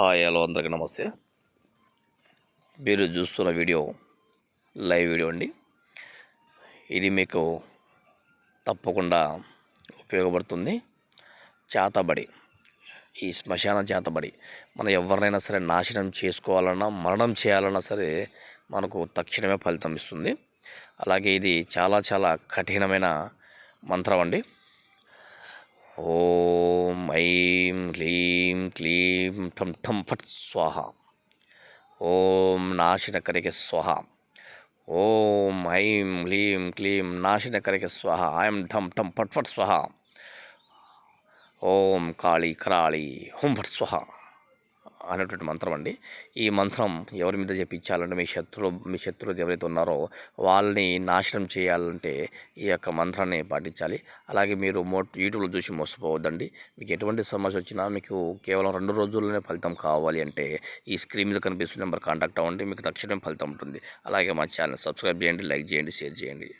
Hi hello అందరికీ నమస్తే. మీరు చూస్తున్న వీడియో లైవ్ వీడియో అండి. ఇది మీకు తప్పకుండా ఉపయోగపడుతుంది. చేతబడి, ఈ శ్మశాన చేతబడి మనం ఎవరినైనా సరే నాశనం చేసుకోవాలన్నా, మరణం చేయాలన్నా సరే మనకు తక్షణమే ఫలితం ఇస్తుంది. అలాగే ఇది చాలా చాలా కఠినమైన మంత్రం అండి. ఓం ఐం హ్లీం క్లీం ఠం ఠం ఫట్ స్వాహ. ఓం నాశనకరికి స్వహ. ఓం ఐం హ్లీం క్లీం నాశనకరికి స్వహ. ఐం ఠం ఠం ఫట్ ఫట్ స్వహ. ఓం కాళీ కరాళీ హుం ఫట్ స్వహ అనేటువంటి మంత్రం అండి. ఈ మంత్రం ఎవరి మీద చెప్పించాలంటే మీ శత్రువులు ఎవరైతే ఉన్నారో వాళ్ళని నాశనం చేయాలంటే ఈ యొక్క మంత్రాన్ని పాటించాలి. అలాగే మీరు యూట్యూబ్లో చూసి మోసపోవద్దండి. మీకు ఎటువంటి సమస్య వచ్చినా మీకు కేవలం 2 రోజుల్లోనే ఫలితం కావాలి అంటే ఈ స్క్రీన్ మీద కనిపిస్తున్న నెంబర్ కాంటాక్ట్ అవ్వండి. మీకు తక్షణమే ఫలితం ఉంటుంది. అలాగే మా ఛానల్ సబ్స్క్రైబ్ చేయండి, లైక్ చేయండి, షేర్ చేయండి.